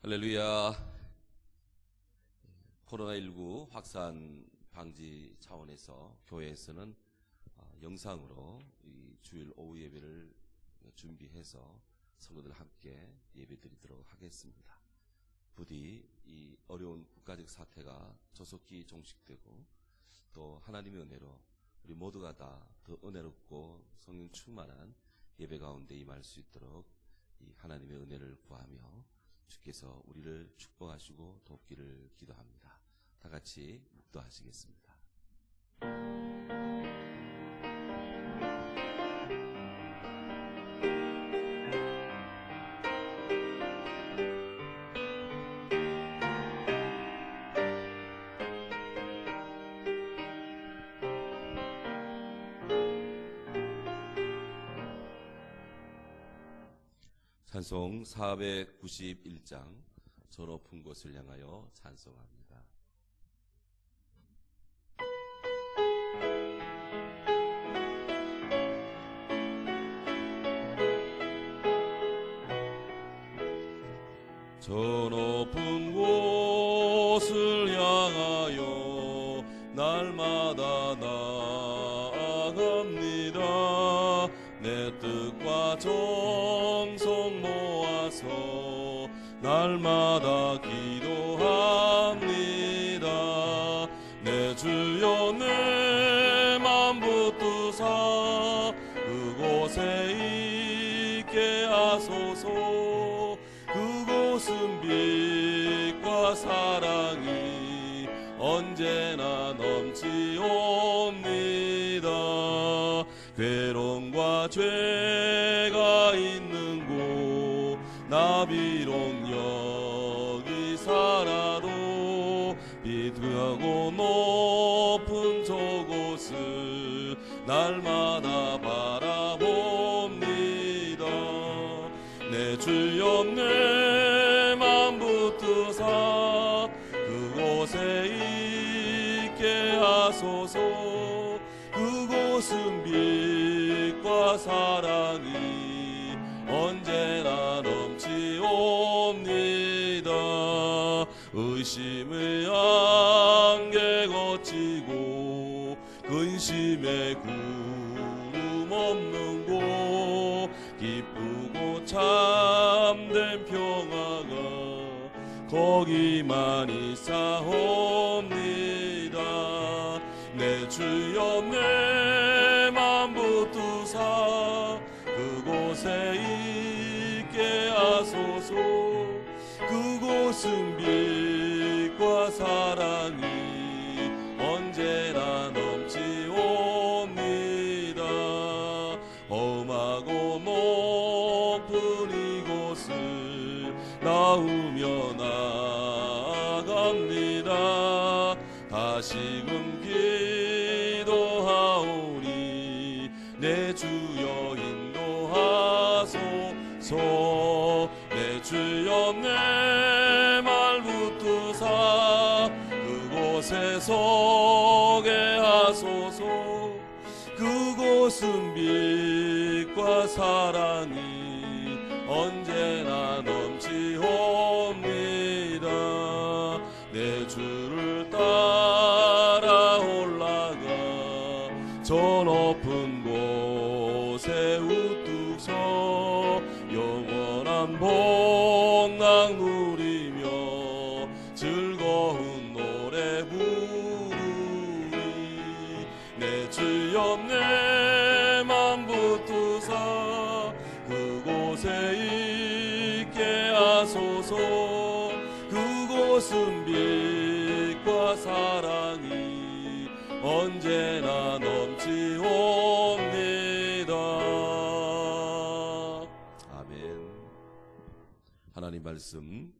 할렐루야. 코로나19 확산 방지 차원에서 교회에서는 영상으로 이 주일 오후 예배를 준비해서 성도들 함께 예배드리도록 하겠습니다. 부디 이 어려운 국가적 사태가 조속히 종식되고 또 하나님의 은혜로 우리 모두가 다 더 은혜롭고 성령 충만한 예배 가운데 임할 수 있도록 이 하나님의 은혜를 구하며 주께서 우리를 축복하시고 돕기를 기도합니다. 다 같이 묵도하시겠습니다. 찬송 491장 저 높은 곳을 향하여 찬송합니다. 저 높은 곳을 향하여 날마다 나아갑니다. 내 뜻과 정성 모아서 날마다 기도합니다. 내 주여 내 맘 붙드사 그곳에 있게 하소서. 그곳은 빛과 사랑이 언제나 넘치옵니다. 괴로움과 죄가 있는 곳 나 비록 여기 살아도 비트하고 높은 저곳을 날마다 바라봅니다. 내 주여 내 맘 붙드사 그곳에 있게 하소서. 그곳은 빛과 사랑이 언제나 넘치옵니다. 의심의 안개 거치고 근심의 구름 없는 곳 기쁘고 참된 평화가 거기만 있사옵니다. 내 주여 내 맘 붙드사 그곳에 있게 하소서. 그곳은 빛과 사랑이 언제나 넘치옵니다. 험하고 높은 이곳을 나으며 나아갑니다. 다시금 기도하오니 내 주여 인도하소서. 내 주여 내 말 붙드사 그곳에 서게 하소서. 그곳은 빛과 사랑이 언제나 넘치옵니다. 내 주를 따라 올라가 저 높은 곳에 우뚝 서 영원한 복락 누리며 즐거운 노래 부르리. 내 주여 내 맘 붙드사 그곳에 있게 하소서. 그곳은 빛과 사랑이 언제나 넘치옵니다. 아멘. 하나님 말씀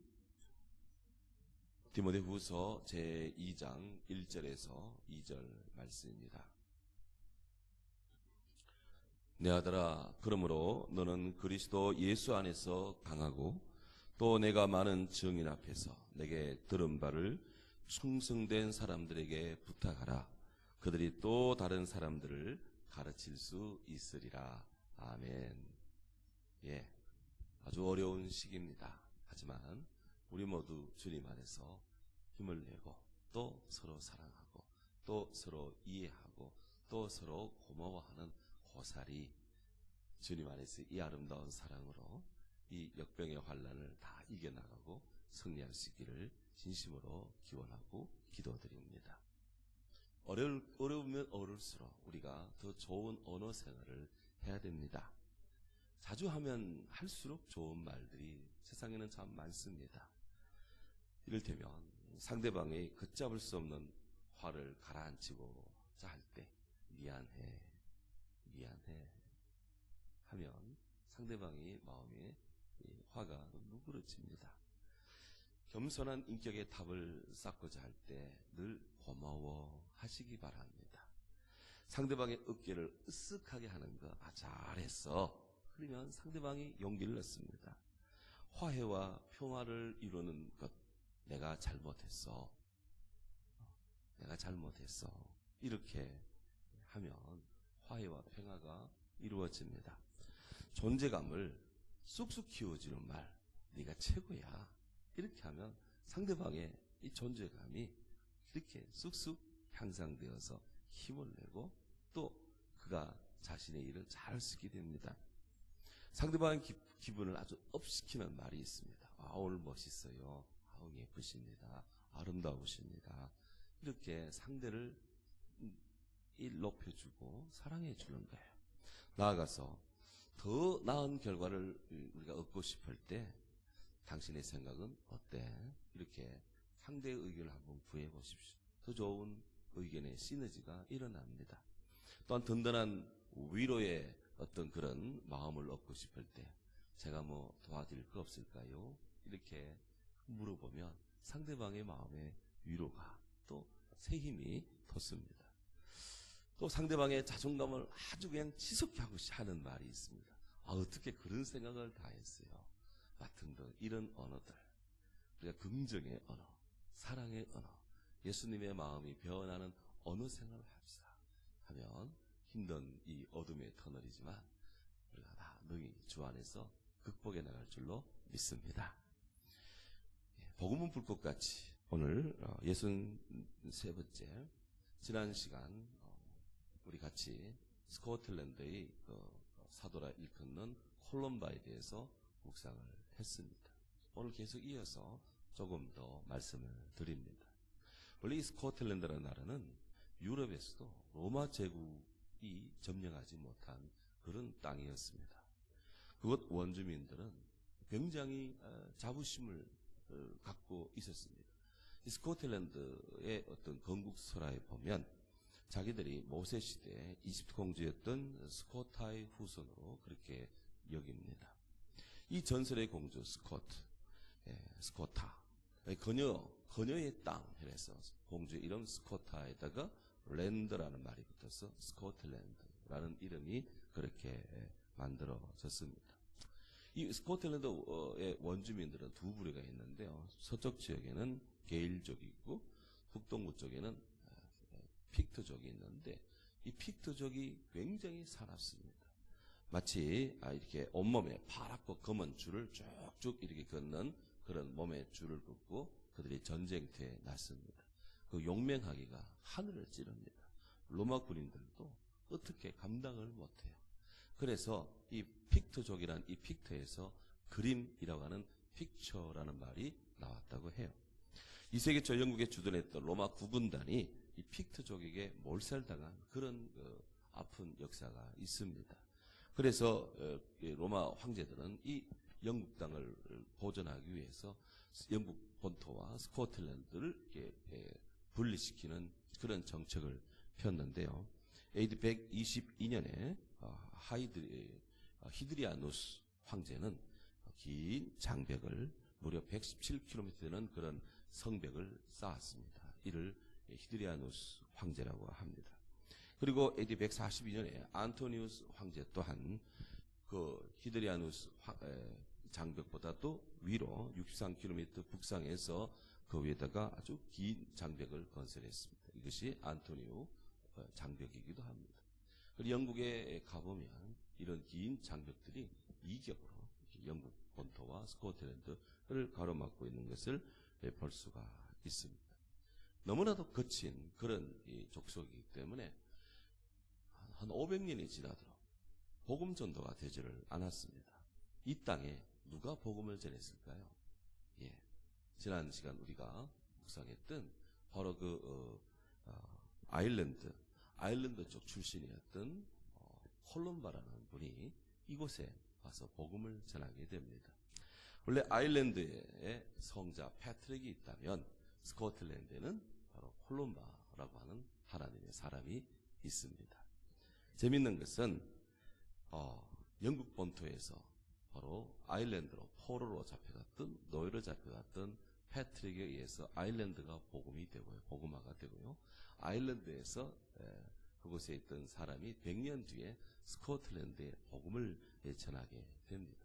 디모데후서 제2장 1절에서 2절 말씀입니다. 내 아들아, 그러므로 너는 그리스도 예수 안에서 강하고 또 내가 많은 증인 앞에서 내게 들은 바를 충성된 사람들에게 부탁하라. 그들이 또 다른 사람들을 가르칠 수 있으리라. 아멘. 예, 아주 어려운 시기입니다. 하지만 우리 모두 주님 안에서 힘을 내고 또 서로 사랑하고 또 서로 이해하고 또 서로 고마워하는 고사리, 주님 안에서 이 아름다운 사랑으로 이 역병의 환란을 다 이겨나가고 승리할 수 있기를 진심으로 기원하고 기도드립니다. 어려우면 어려울수록 우리가 더 좋은 언어 생활을 해야 됩니다. 자주 하면 할수록 좋은 말들이 세상에는 참 많습니다. 이를테면 상대방의 걷잡을 수 없는 화를 가라앉히고자 할 때 미안해 하면 상대방의 마음에 화가 누그러집니다. 겸손한 인격의 답을 쌓고자 할 때 늘 고마워 하시기 바랍니다. 상대방의 어깨를 으쓱하게 하는 거 잘했어. 그러면 상대방이 용기를 얻습니다. 화해와 평화를 이루는 것, 내가 잘못했어. 이렇게 하면 화해와 평화가 이루어집니다. 존재감을 쑥쑥 키워주는 말, 네가 최고야. 이렇게 하면 상대방의 이 존재감이 이렇게 쑥쑥 향상되어서 힘을 내고 또 그가 자신의 일을 잘 쓰게 됩니다. 상대방의 기분을 아주 업시키는 말이 있습니다. 오늘 멋있어요. 예쁘십니다. 아름다우십니다. 이렇게 상대를 높여주고 사랑해주는 거예요. 나아가서 더 나은 결과를 우리가 얻고 싶을 때 당신의 생각은 어때? 이렇게 상대의 의견을 한번 구해보십시오. 더 좋은 의견의 시너지가 일어납니다. 또한 든든한 위로의 어떤 그런 마음을 얻고 싶을 때 제가 뭐 도와드릴 거 없을까요? 이렇게 물어보면 상대방의 마음에 위로가 또 새 힘이 돋습니다. 또 상대방의 자존감을 아주 그냥 치솟게 하는 말이 있습니다. 어떻게 그런 생각을 다 했어요? 같은 이런 언어들, 우리가 긍정의 언어, 사랑의 언어, 예수님의 마음이 변하는 언어 생활을 합시다 하면 힘든 이 어둠의 터널이지만 우리가 다 능히 주 안에서 극복해 나갈 줄로 믿습니다. 복음은 불꽃같이 오늘 63번째 지난 시간 우리 같이 스코틀랜드의 사도라 일컫는 콜럼바에 대해서 묵상을 했습니다. 오늘 계속 이어서 조금 더 말씀을 드립니다. 원래 이 스코틀랜드라는 나라는 유럽에서도 로마 제국이 점령하지 못한 그런 땅이었습니다. 그곳 원주민들은 굉장히 자부심을 갖고 있었습니다. 이 스코틀랜드의 어떤 건국설화에 보면 자기들이 모세 시대에 이집트 공주였던 스코타의 후손으로 그렇게 여깁니다. 이 전설의 공주 스코타, 그녀의 땅 해서 공주의 이름 스코타에다가 랜드라는 말이 붙어서 스코틀랜드라는 이름이 그렇게 만들어졌습니다. 이 스코틀랜드의 원주민들은 두 부류가 있는데요. 서쪽 지역에는 게일족이 있고 북동부 쪽에는 픽트족이 있는데 이 픽트족이 굉장히 사납습니다. 마치 이렇게 온몸에 파랗고 검은 줄을 쭉쭉 이렇게 걷는 그런 몸에 줄을 긋고 그들이 전쟁터에 났습니다. 그 용맹하기가 하늘을 찌릅니다. 로마 군인들도 어떻게 감당을 못해요. 그래서 이 픽트족이란 이 픽트에서 그림이라고 하는 픽처라는 말이 나왔다고 해요. 2세기 초 영국에 주둔했던 로마 구군단이 이 픽트족에게 몰살당한 그런 아픈 역사가 있습니다. 그래서 로마 황제들은 이 영국 땅을 보존하기 위해서 영국 본토와 스코틀랜드를 분리시키는 그런 정책을 폈는데요. AD 122년에 히드리아누스 황제는 긴 장벽을 무려 117km 되는 그런 성벽을 쌓았습니다. 이를 히드리아누스 황제라고 합니다. 그리고 AD 142년에 안토니우스 황제 또한 그 히드리아누스 장벽보다도 위로 63km 북상해서 그 위에다가 아주 긴 장벽을 건설했습니다. 이것이 안토니우 장벽이기도 합니다. 그리고 영국에 가보면 이런 긴 장벽들이 이격으로 영국 본토와 스코틀랜드 가로막고 있는 것을 볼 수가 있습니다. 너무나도 거친 그런 이 족속이기 때문에 한 500년이 지나도록 복음 전도가 되지를 않았습니다. 이 땅에 누가 복음을 전했을까요? 예, 지난 시간 우리가 묵상했던 바로 아일랜드 쪽 출신이었던 콜럼바라는 분이 이곳에 와서 복음을 전하게 됩니다. 원래 아일랜드에 성자 패트릭이 있다면 스코틀랜드에는 바로 콜럼바라고 하는 하나님의 사람이 있습니다. 재밌는 것은 영국 본토에서 바로 아일랜드로 포로로 잡혀갔던 노예로 잡혀갔던 패트릭에 의해서 아일랜드가 복음화가 되고요. 아일랜드에서 그곳에 있던 사람이 100년 뒤에 스코틀랜드에 복음을 전하게 됩니다.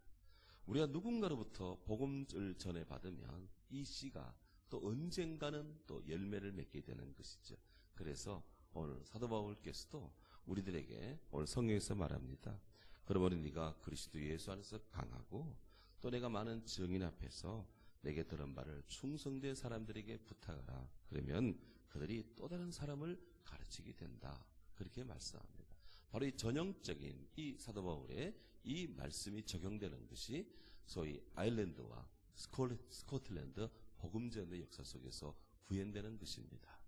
우리가 누군가로부터 복음을 전해받으면 이 씨가 또 언젠가는 또 열매를 맺게 되는 것이죠. 그래서 오늘 사도 바울께서도 우리들에게 오늘 성경에서 말합니다. 그러므로 네가 그리스도 예수 안에서 강하고 또 내가 많은 증인 앞에서 내게 들은 바를 충성된 사람들에게 부탁하라. 그러면 그들이 또 다른 사람을 가르치게 된다. 그렇게 말씀합니다. 바로 이 전형적인 이 사도 바울의 이 말씀이 적용되는 것이 소위 아일랜드와 스코틀랜드 복음전의 역사 속에서 구현되는 것입니다.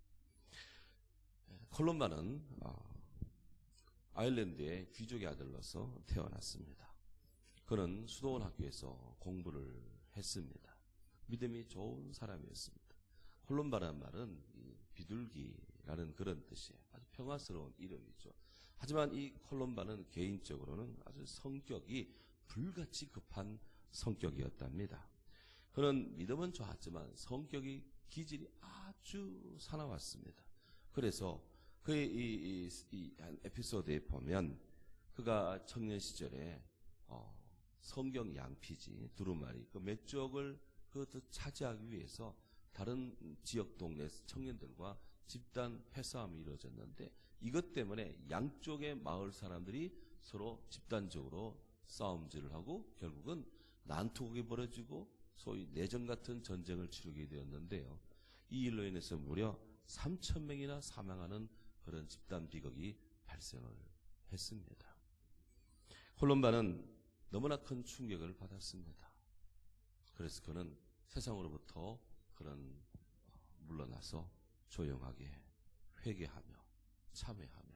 콜럼바는 아일랜드의 귀족의 아들로서 태어났습니다. 그는 수도원 학교에서 공부를 했습니다. 믿음이 좋은 사람이었습니다. 콜럼바라는 말은 비둘기라는 그런 뜻이에요. 아주 평화스러운 이름이죠. 하지만 이 콜럼바는 개인적으로는 아주 성격이 불같이 급한 성격이었답니다. 그는 믿음은 좋았지만 성격이 기질이 아주 사나웠습니다. 그래서 그의 이 에피소드에 보면 그가 청년 시절에 성경 양피지 두루마리 그 몇 쪽을 그것도 차지하기 위해서 다른 지역 동네 청년들과 집단 패싸움이 이루어졌는데 이것 때문에 양쪽의 마을 사람들이 서로 집단적으로 싸움질을 하고 결국은 난투극이 벌어지고 소위 내전 같은 전쟁을 치르게 되었는데요. 이 일로 인해서 무려 3,000명이나 사망하는 그런 집단 비극이 발생을 했습니다. 콜럼바는 너무나 큰 충격을 받았습니다. 그래서 그는 세상으로부터 그런 물러나서 조용하게 회개하며 참회하며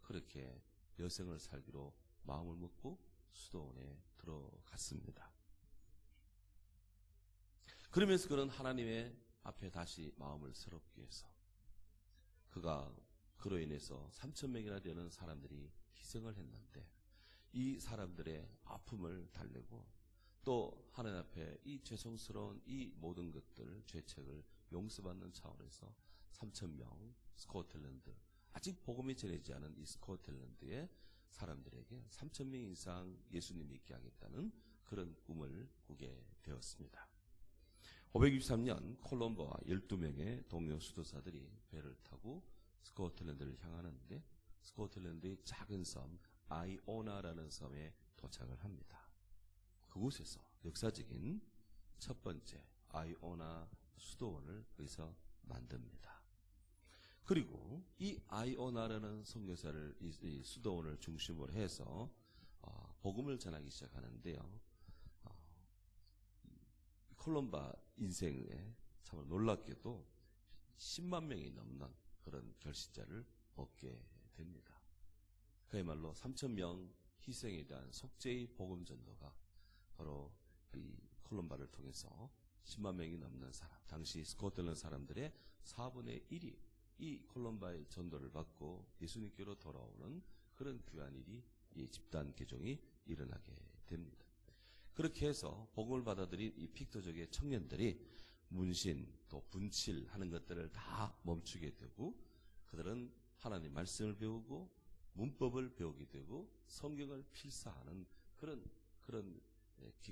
그렇게 여생을 살기로 마음을 먹고 수도원에 들어갔습니다. 그러면서 그는 하나님의 앞에 다시 마음을 새롭게 해서 그가 그로 인해서 3,000명이나 되는 사람들이 희생을 했는데 이 사람들의 아픔을 달래고 또 하나님 앞에 이 죄송스러운 이 모든 것들 죄책을 용서받는 차원에서 3,000명 스코틀랜드 아직 복음이 전해지지 않은 이 스코틀랜드의 사람들에게 3,000명 이상 예수님 믿게 하겠다는 그런 꿈을 꾸게 되었습니다. 563년 콜럼버와 12명의 동료 수도사들이 배를 타고 스코틀랜드를 향하는데 스코틀랜드의 작은 섬 아이오나라는 섬에 도착을 합니다. 그곳에서 역사적인 첫 번째 아이오나 수도원을 거기서 만듭니다. 그리고 이 아이오나라는 선교사를 이 수도원을 중심으로 해서 복음을 전하기 시작하는데요. 콜럼바 인생에 참 놀랍게도 10만 명이 넘는 그런 결신자를 얻게 됩니다. 그야말로 3,000명 희생에 대한 속죄의 복음 전도가 바로 이 콜럼바를 통해서 10만 명이 넘는 사람, 당시 스코틀랜드 사람들의 4분의 1이 이 콜럼바의 전도를 받고 예수님께로 돌아오는 그런 귀한 일이 이 집단 개종이 일어나게 됩니다. 그렇게 해서 복음을 받아들인 이 픽토족의 청년들이 문신 또 분칠하는 것들을 다 멈추게 되고 그들은 하나님 말씀을 배우고 문법을 배우게 되고 성경을 필사하는 그런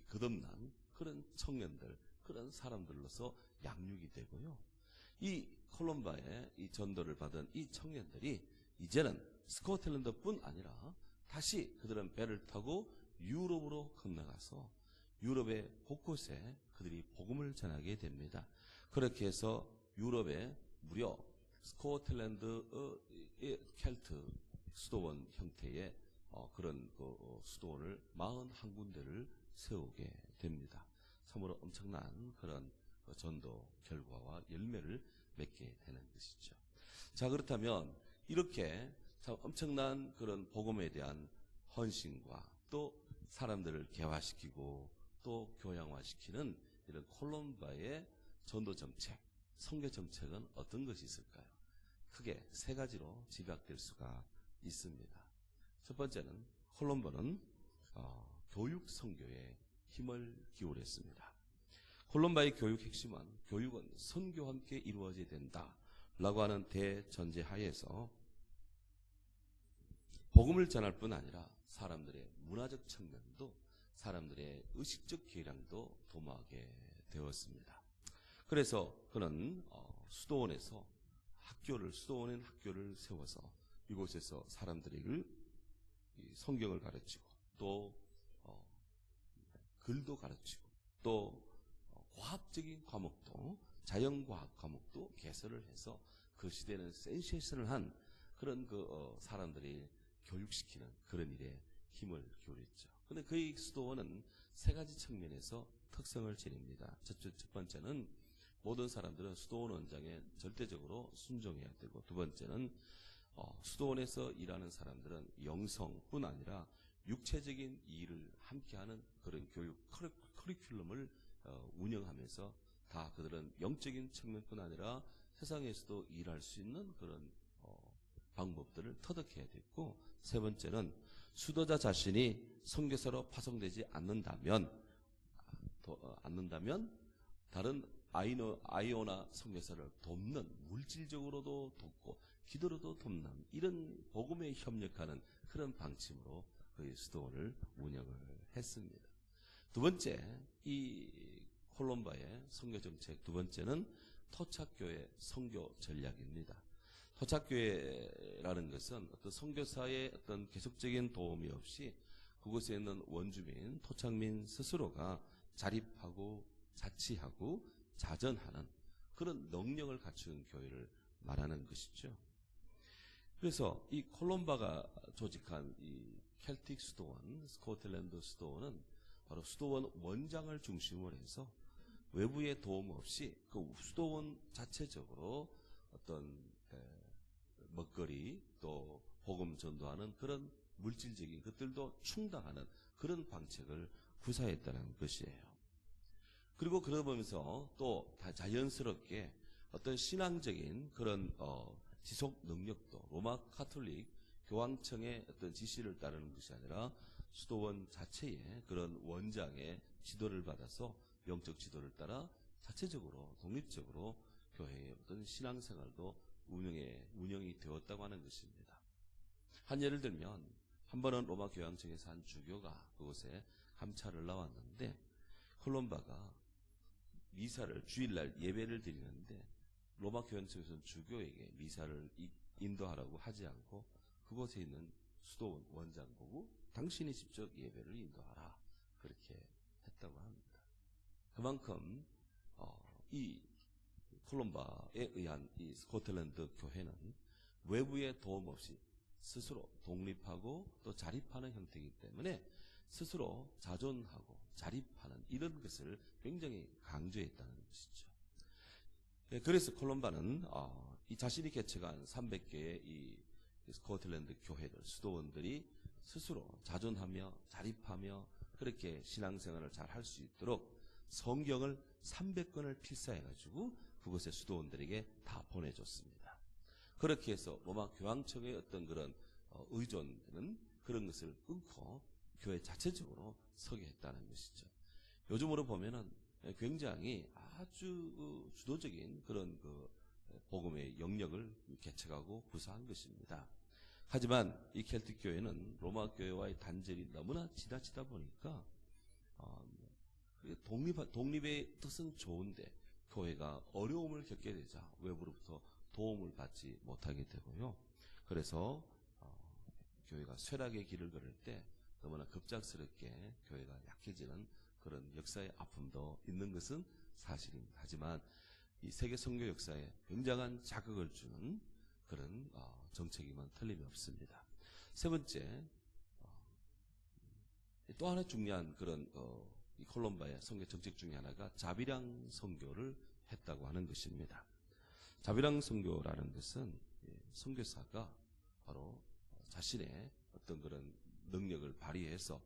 거듭난 그런 청년들, 그런 사람들로서 양육이 되고요. 이 콜럼바의 이 전도를 받은 이 청년들이 이제는 스코틀랜드뿐 아니라 다시 그들은 배를 타고 유럽으로 건너가서 유럽의 곳곳에 그들이 복음을 전하게 됩니다. 그렇게 해서 유럽에 무려 스코틀랜드의 켈트 수도원 형태의 그런 수도원을 41군데를 세우게 됩니다. 참으로 엄청난 그런 전도 결과와 열매를 맺게 되는 것이죠. 자, 그렇다면 이렇게 참 엄청난 그런 복음에 대한 헌신과 또 사람들을 개화시키고 또 교양화시키는 이런 콜롬바의 전도 정책, 선교 정책은 어떤 것이 있을까요? 크게 세 가지로 집약될 수가 있습니다. 첫 번째는 콜롬바는 교육 선교에 힘을 기울였습니다. 콜롬바의 교육 핵심은 교육은 선교와 함께 이루어져야 된다라고 하는 대전제 하에서 복음을 전할 뿐 아니라 사람들의 문화적 측면도 사람들의 의식적 교량도 도모하게 되었습니다. 그래서 그는 수도원에서 수도원엔 학교를 세워서 이곳에서 사람들에게 성경을 가르치고 또 글도 가르치고 또 과학적인 과목도 자연과학 과목도 개설을 해서 그 시대는 센세이션을한 그런 사람들이 교육시키는 그런 일에 힘을 기울였죠. 그런데 그의 수도원은 세 가지 측면에서 특성을 지닙니다. 첫 번째는 모든 사람들은 수도원 원장에 절대적으로 순종해야 되고, 두 번째는 수도원에서 일하는 사람들은 영성뿐 아니라 육체적인 일을 함께하는 그런 교육 커리큘럼을 운영하면서 다 그들은 영적인 측면뿐 아니라 세상에서도 일할 수 있는 그런 방법들을 터득해야 됐고, 세 번째는 수도자 자신이 선교사로 파송되지 않는다면 다른 아이오나 선교사를 돕는, 물질적으로도 돕고 기도로도 돕는 이런 복음에 협력하는 그런 방침으로 그의 수도원을 운영을 했습니다. 두 번째, 이 콜롬바의 선교 정책 두 번째는 토착교회 선교 전략입니다. 토착교회라는 것은 어떤 선교사의 어떤 계속적인 도움이 없이 그곳에 있는 원주민, 토착민 스스로가 자립하고 자치하고 자전하는 그런 능력을 갖춘 교회를 말하는 것이죠. 그래서 이 콜롬바가 조직한 이 켈틱 수도원, 스코틀랜드 수도원은 바로 수도원 원장을 중심으로 해서 외부의 도움 없이 그 수도원 자체적으로 어떤 먹거리 또 복음 전도하는 그런 물질적인 것들도 충당하는 그런 방책을 구사했다는 것이에요. 그리고 그러면서 또 다 자연스럽게 어떤 신앙적인 그런 지속 능력도 로마 카톨릭 교황청의 어떤 지시를 따르는 것이 아니라 수도원 자체의 그런 원장의 지도를 받아서 영적 지도를 따라 자체적으로 독립적으로 교회의 어떤 신앙생활도 운영이 되었다고 하는 것입니다. 한 예를 들면 한 번은 로마 교황청에서 한 주교가 그곳에 감찰을 나왔는데 콜롬바가 미사를 주일날 예배를 드리는데 로마 교황청에서는 주교에게 미사를 인도하라고 하지 않고 그곳에 있는 수도원 원장 보고 당신이 직접 예배를 인도하라 그렇게 했다고 합니다. 그만큼 이 콜롬바에 의한 이 스코틀랜드 교회는 외부의 도움 없이 스스로 독립하고 또 자립하는 형태이기 때문에 스스로 자존하고 자립하는 이런 것을 굉장히 강조했다는 것이죠. 그래서 콜롬바는 이 자신이 개척한 300개의 이 스코틀랜드 교회들, 수도원들이 스스로 자존하며 자립하며 그렇게 신앙생활을 잘 할 수 있도록 성경을 300권을 필사해가지고 그곳의 수도원들에게 다 보내줬습니다. 그렇게 해서 로마 교황청의 어떤 그런 의존은 그런 것을 끊고 교회 자체적으로 서게 했다는 것이죠. 요즘으로 보면은 굉장히 아주 주도적인 그런 복음의 영역을 개척하고 구사한 것입니다. 하지만 이 켈틱 교회는 로마 교회와의 단절이 너무나 지나치다 보니까 독립의 뜻은 좋은데 교회가 어려움을 겪게 되자 외부로부터 도움을 받지 못하게 되고요. 그래서 교회가 쇠락의 길을 걸을 때 너무나 급작스럽게 교회가 약해지는 그런 역사의 아픔도 있는 것은 사실입니다. 하지만 이 세계 선교 역사에 굉장한 자극을 주는 그런 정책임은 틀림이 없습니다. 세 번째, 또 하나 중요한 그런 이 콜롬바의 선교 정책 중에 하나가 자비랑 선교를 했다고 하는 것입니다. 자비랑 선교라는 것은 선교사가 바로 자신의 어떤 그런 능력을 발휘해서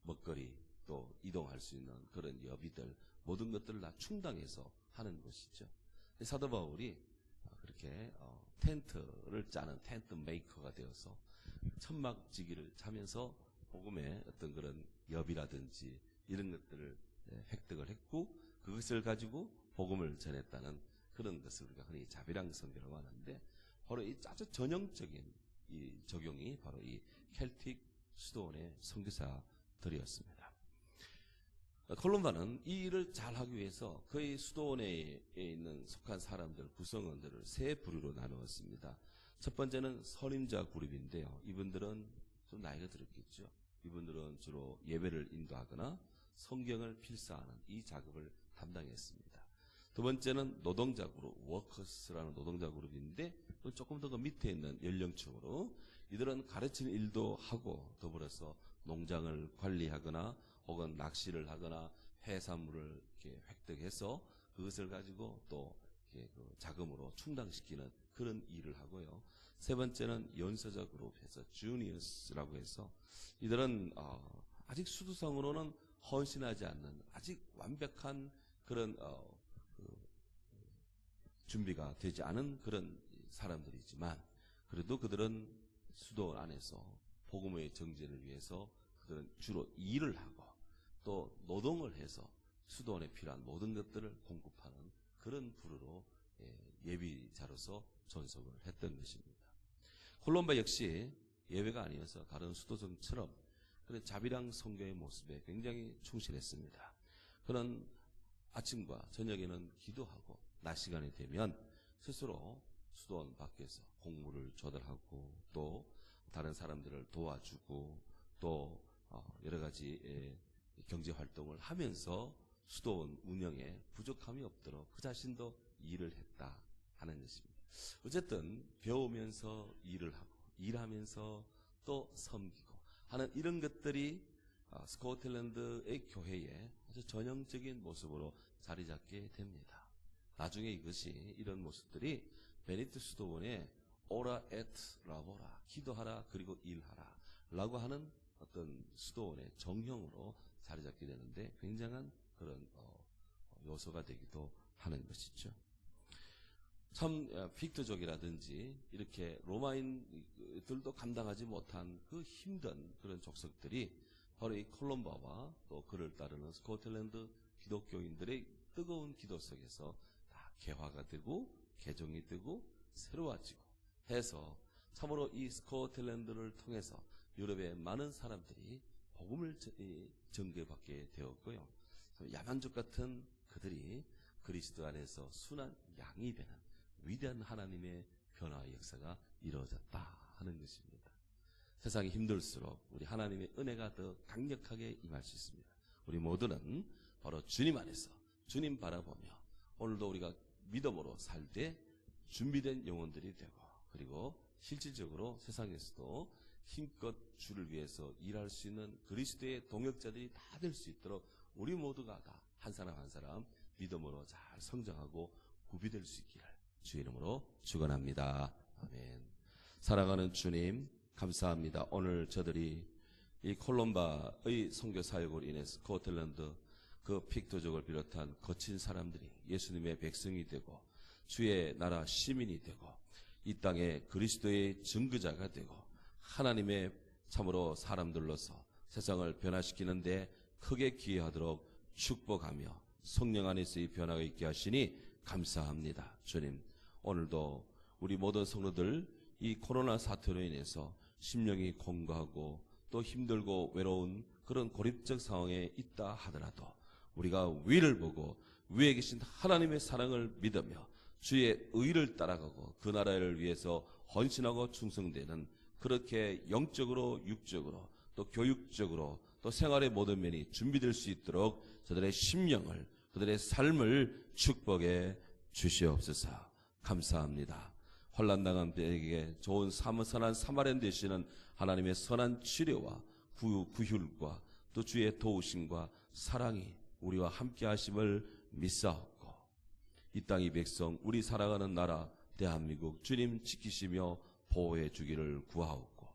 먹거리 또 이동할 수 있는 그런 여비들 모든 것들을 다 충당해서 하는 것이죠. 사도 바울이 그렇게 텐트를 짜는 텐트 메이커가 되어서 천막지기를 차면서 복음의 어떤 그런 여비라든지 이런 것들을 획득을 했고 그것을 가지고 복음을 전했다는 그런 것을 우리가 흔히 자비랑 선교라고 하는데 바로 이 아주 전형적인 이 적용이 바로 이 켈틱 수도원의 선교사들이었습니다. 콜롬바는 이 일을 잘하기 위해서 거의 수도원에 있는 속한 사람들, 구성원들을 세 부류로 나누었습니다. 첫 번째는 선임자 그룹인데요. 이분들은 좀 나이가 들었겠죠. 이분들은 주로 예배를 인도하거나 성경을 필사하는 이 작업을 담당했습니다. 두 번째는 노동자 그룹, 워커스라는 노동자 그룹인데 조금 더 그 밑에 있는 연령층으로 이들은 가르치는 일도 하고 더불어서 농장을 관리하거나 혹은 낚시를 하거나 해산물을 이렇게 획득해서 그것을 가지고 또 이렇게 그 자금으로 충당시키는 그런 일을 하고요. 세 번째는 연서자 그룹에서 주니어스라고 해서 이들은 아직 수두성으로는 헌신하지 않는 아직 완벽한 그런 준비가 되지 않은 그런 사람들이지만 그래도 그들은 수도 안에서 복음의 정진을 위해서 그들은 주로 일을 하고 또 노동을 해서 수도원에 필요한 모든 것들을 공급하는 그런 부류로 예비자로서 전속을 했던 것입니다. 콜롬바 역시 예외가 아니어서 다른 수도성처럼 그런 자비랑 선교의 모습에 굉장히 충실했습니다. 그는 아침과 저녁에는 기도하고 낮 시간이 되면 스스로 수도원 밖에서 공물을 조달하고 또 다른 사람들을 도와주고 또 여러 가지 경제 활동을 하면서 수도원 운영에 부족함이 없도록 그 자신도 일을 했다 하는 것입니다. 어쨌든 배우면서 일을 하고 일하면서 또 섬기고 하는 이런 것들이 스코틀랜드의 교회의 아주 전형적인 모습으로 자리 잡게 됩니다. 나중에 이것이 이런 모습들이 베네디트 수도원의 오라 에트 라보라 기도하라 그리고 일하라 라고 하는 어떤 수도원의 정형으로 자리 잡게 되는데 굉장한 그런 요소가 되기도 하는 것이죠. 참 픽트족이라든지 이렇게 로마인들도 감당하지 못한 그 힘든 그런 족속들이 바로 이 콜롬바와 또 그를 따르는 스코틀랜드 기독교인들의 뜨거운 기도 속에서 다 개화가 되고 개종이 되고 새로워지고 해서 참으로 이 스코틀랜드를 통해서 유럽의 많은 사람들이 복음을 전개받게 되었고요. 야만족 같은 그들이 그리스도 안에서 순한 양이 되는 위대한 하나님의 변화의 역사가 이루어졌다 하는 것입니다. 세상이 힘들수록 우리 하나님의 은혜가 더 강력하게 임할 수 있습니다. 우리 모두는 바로 주님 안에서 주님 바라보며 오늘도 우리가 믿음으로 살 때 준비된 영혼들이 되고 그리고 실질적으로 세상에서도 힘껏 주를 위해서 일할 수 있는 그리스도의 동역자들이 다 될 수 있도록 우리 모두가 다 한 사람 한 사람 믿음으로 잘 성장하고 구비될 수 있기를 주의 이름으로 축원합니다. 아멘. 사랑하는 주님 감사합니다. 오늘 저들이 이 콜롬바의 선교 사역으로 인해서 스코틀랜드 그 픽토족을 비롯한 거친 사람들이 예수님의 백성이 되고 주의 나라 시민이 되고 이 땅에 그리스도의 증거자가 되고 하나님의 참으로 사람들로서 세상을 변화시키는데 크게 기여하도록 축복하며 성령 안에서의 변화가 있게 하시니 감사합니다. 주님 오늘도 우리 모든 성도들 이 코로나 사태로 인해서 심령이 공고하고 또 힘들고 외로운 그런 고립적 상황에 있다 하더라도 우리가 위를 보고 위에 계신 하나님의 사랑을 믿으며 주의 의를 따라가고 그 나라를 위해서 헌신하고 충성되는 그렇게 영적으로 육적으로 또 교육적으로 또 생활의 모든 면이 준비될 수 있도록 그들의 심령을, 그들의 삶을 축복해 주시옵소서. 감사합니다. 환난당한 때에게 좋은 선한 사마리안 되시는 하나님의 선한 치료와 구휼과 또 주의 도우심과 사랑이 우리와 함께 하심을 믿사옵고, 이 땅의 백성, 우리 살아가는 나라 대한민국 주님 지키시며 보호해 주기를 구하옵고,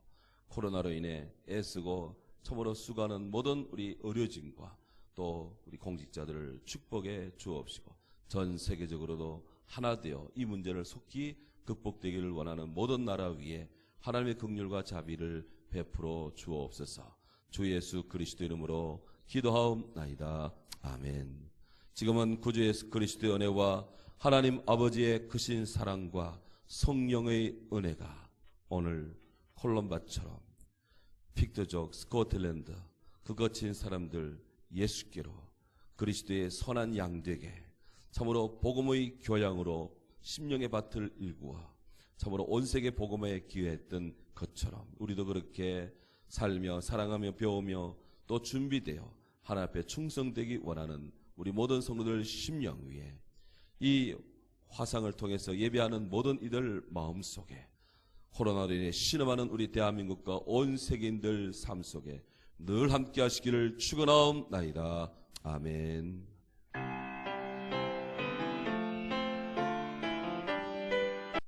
코로나로 인해 애쓰고 참으로 수고하는 모든 우리 의료진과 또 우리 공직자들을 축복해 주옵시고, 전 세계적으로도 하나 되어 이 문제를 속히 극복되기를 원하는 모든 나라 위에 하나님의 긍휼과 자비를 베풀어 주옵소서. 주 예수 그리스도 이름으로 기도하옵나이다. 아멘. 지금은 구주 예수 그리스도의 은혜와 하나님 아버지의 크신 사랑과 성령의 은혜가 오늘 콜롬바처럼 픽터족, 스코틀랜드 그 거친 사람들 예수께로 그리스도의 선한 양되게 참으로 복음의 교양으로 심령의 밭을 일구어 참으로 온 세계 복음에 기여했던 것처럼 우리도 그렇게 살며 사랑하며 배우며 또 준비되어 하나님 앞에 충성되기 원하는 우리 모든 성도들 심령 위에 이 화상을 통해서 예배하는 모든 이들 마음속에 코로나로 인해 신음하는 우리 대한민국과 온 세계인들 삶 속에 늘 함께 하시기를 축원하옵나이다. 아멘.